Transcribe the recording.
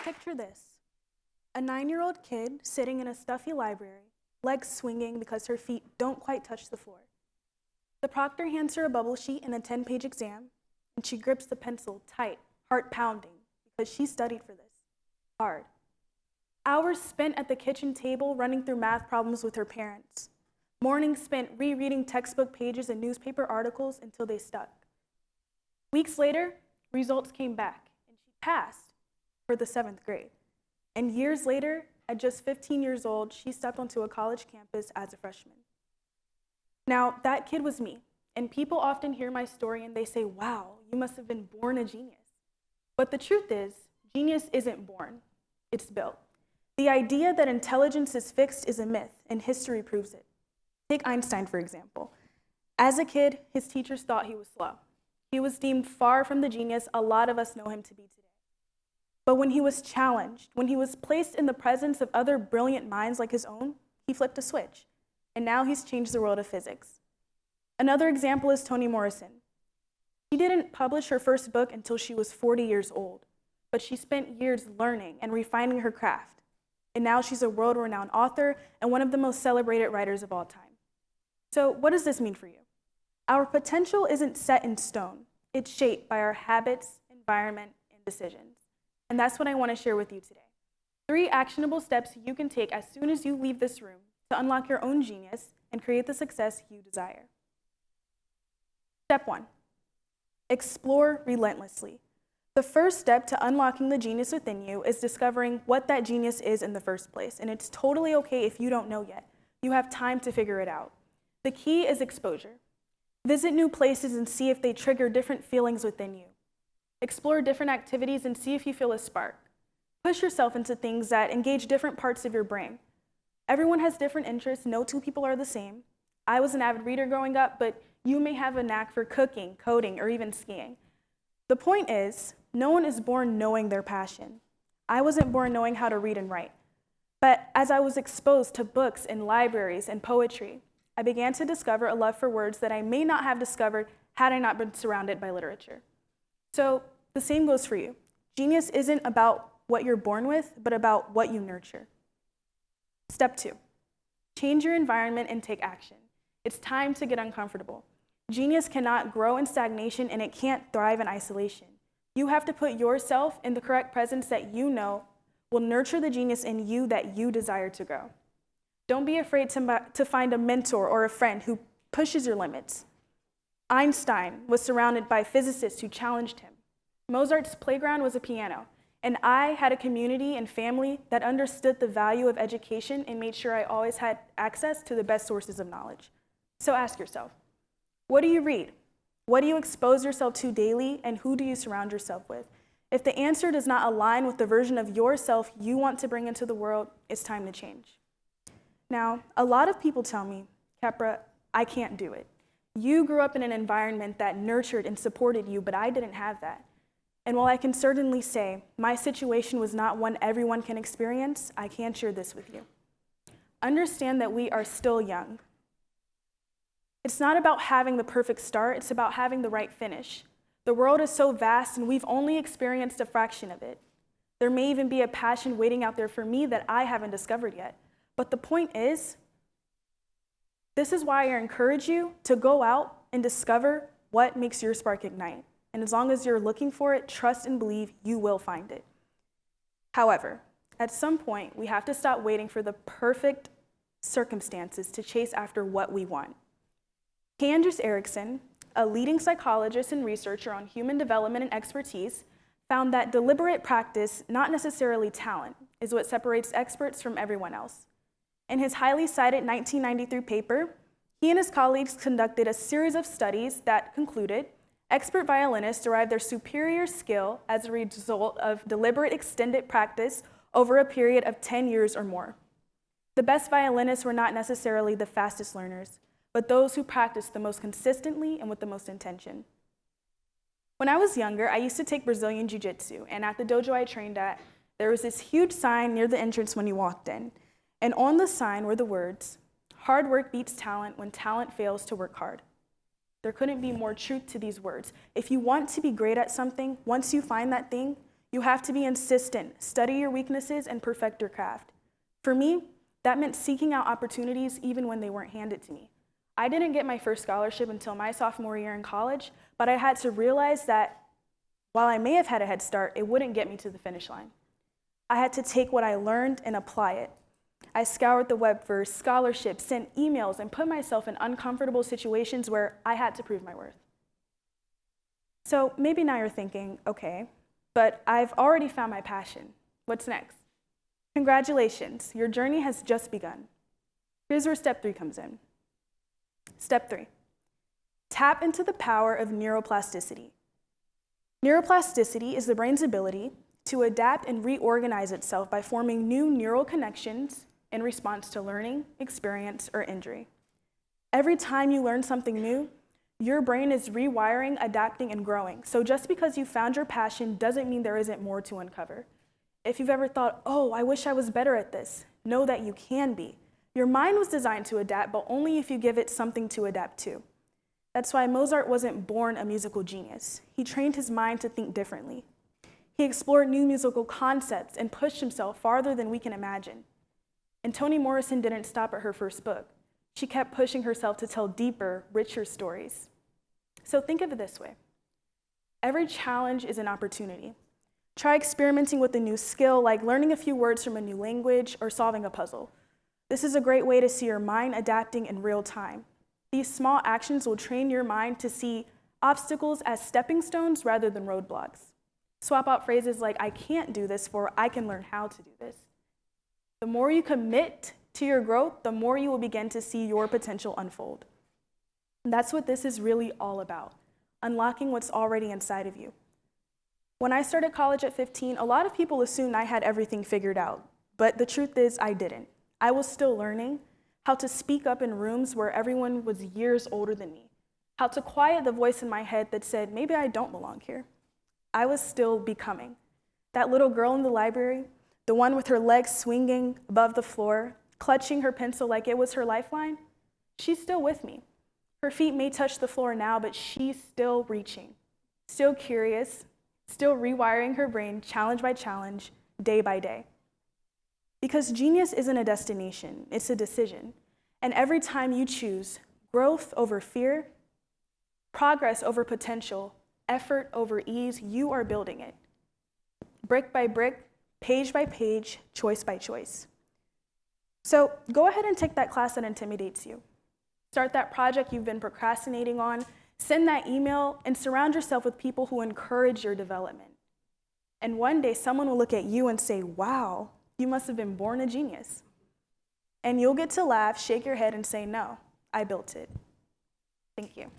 Picture this, a 9-year-old kid sitting in a stuffy library, legs swinging because her feet don't quite touch the floor. The proctor hands her a bubble sheet and a 10-page exam, and she grips the pencil tight, heart pounding, because she studied for this, hard. Hours spent at the kitchen table running through math problems with her parents. Mornings spent rereading textbook pages and newspaper articles until they stuck. Weeks later, results came back, and she passed for the 7th grade. And years later, at just 15 years old, she stepped onto a college campus as a freshman. Now, that kid was me, and people often hear my story and they say, wow, you must have been born a genius. But the truth is, genius isn't born, it's built. The idea that intelligence is fixed is a myth, and history proves it. Take Einstein, for example. As a kid, his teachers thought he was slow. He was deemed far from the genius a lot of us know him to be today. But when he was challenged, when he was placed in the presence of other brilliant minds like his own, he flipped a switch, and now he's changed the world of physics. Another example is Toni Morrison. She didn't publish her first book until she was 40 years old, but she spent years learning and refining her craft. And now she's a world-renowned author and one of the most celebrated writers of all time. So what does this mean for you? Our potential isn't set in stone. It's shaped by our habits, environment, and decisions. And that's what I want to share with you today. 3 actionable steps you can take as soon as you leave this room to unlock your own genius and create the success you desire. Step 1, explore relentlessly. The first step to unlocking the genius within you is discovering what that genius is in the first place. And it's totally okay if you don't know yet. You have time to figure it out. The key is exposure. Visit new places and see if they trigger different feelings within you. Explore different activities and see if you feel a spark. Push yourself into things that engage different parts of your brain. Everyone has different interests. No 2 people are the same. I was an avid reader growing up, but you may have a knack for cooking, coding, or even skiing. The point is, no one is born knowing their passion. I wasn't born knowing how to read and write. But as I was exposed to books and libraries and poetry, I began to discover a love for words that I may not have discovered had I not been surrounded by literature. So the same goes for you. Genius isn't about what you're born with, but about what you nurture. Step 2, change your environment and take action. It's time to get uncomfortable. Genius cannot grow in stagnation and it can't thrive in isolation. You have to put yourself in the correct presence that you know will nurture the genius in you that you desire to grow. Don't be afraid to find a mentor or a friend who pushes your limits. Einstein was surrounded by physicists who challenged him. Mozart's playground was a piano, and I had a community and family that understood the value of education and made sure I always had access to the best sources of knowledge. So ask yourself, what do you read? What do you expose yourself to daily, and who do you surround yourself with? If the answer does not align with the version of yourself you want to bring into the world, it's time to change. Now, a lot of people tell me, Khepera, I can't do it. You grew up in an environment that nurtured and supported you, but I didn't have that. And while I can certainly say my situation was not one everyone can experience, I can share this with you. Understand that we are still young. It's not about having the perfect start, it's about having the right finish. The world is so vast and we've only experienced a fraction of it. There may even be a passion waiting out there for me that I haven't discovered yet. But the point is, this is why I encourage you to go out and discover what makes your spark ignite. And as long as you're looking for it, trust and believe you will find it. However, at some point, we have to stop waiting for the perfect circumstances to chase after what we want. Anders Ericsson, a leading psychologist and researcher on human development and expertise, found that deliberate practice, not necessarily talent, is what separates experts from everyone else. In his highly cited 1993 paper, he and his colleagues conducted a series of studies that concluded expert violinists derived their superior skill as a result of deliberate extended practice over a period of 10 years or more. The best violinists were not necessarily the fastest learners, but those who practiced the most consistently and with the most intention. When I was younger, I used to take Brazilian Jiu-Jitsu, and at the dojo I trained at, there was this huge sign near the entrance when you walked in. And on the sign were the words, "Hard work beats talent when talent fails to work hard." There couldn't be more truth to these words. If you want to be great at something, once you find that thing, You have to be insistent, study your weaknesses, and perfect your craft. For me, that meant seeking out opportunities even when they weren't handed to me. I didn't get my first scholarship until my sophomore year in college, but I had to realize that while I may have had a head start, it wouldn't get me to the finish line. I had to take what I learned and apply it. I scoured the web for scholarships, sent emails, and put myself in uncomfortable situations where I had to prove my worth. So maybe now you're thinking, okay, but I've already found my passion. What's next? Congratulations, your journey has just begun. Here's where step 3 comes in. Step 3, tap into the power of neuroplasticity. Neuroplasticity is the brain's ability to adapt and reorganize itself by forming new neural connections in response to learning, experience, or injury. Every time you learn something new, your brain is rewiring, adapting, and growing. So just because you found your passion doesn't mean there isn't more to uncover. If you've ever thought, oh, I wish I was better at this, know that you can be. Your mind was designed to adapt, but only if you give it something to adapt to. That's why Mozart wasn't born a musical genius. He trained his mind to think differently. He explored new musical concepts and pushed himself farther than we can imagine. And Toni Morrison didn't stop at her first book. She kept pushing herself to tell deeper, richer stories. So think of it this way. Every challenge is an opportunity. Try experimenting with a new skill, like learning a few words from a new language or solving a puzzle. This is a great way to see your mind adapting in real time. These small actions will train your mind to see obstacles as stepping stones rather than roadblocks. Swap out phrases like, I can't do this for, I can learn how to do this. The more you commit to your growth, the more you will begin to see your potential unfold. And that's what this is really all about, unlocking what's already inside of you. When I started college at 15, a lot of people assumed I had everything figured out, but the truth is I didn't. I was still learning how to speak up in rooms where everyone was years older than me, how to quiet the voice in my head that said, maybe I don't belong here. I was still becoming. That little girl in the library, the one with her legs swinging above the floor, clutching her pencil like it was her lifeline, she's still with me. Her feet may touch the floor now, but she's still reaching, still curious, still rewiring her brain challenge by challenge, day by day. Because genius isn't a destination, it's a decision. And every time you choose growth over fear, progress over potential, effort over ease, you are building it. Brick by brick, page by page, choice by choice. So go ahead and take that class that intimidates you. Start that project you've been procrastinating on, send that email, and surround yourself with people who encourage your development. And one day someone will look at you and say, wow, you must have been born a genius. And you'll get to laugh, shake your head, and say, no, I built it. Thank you.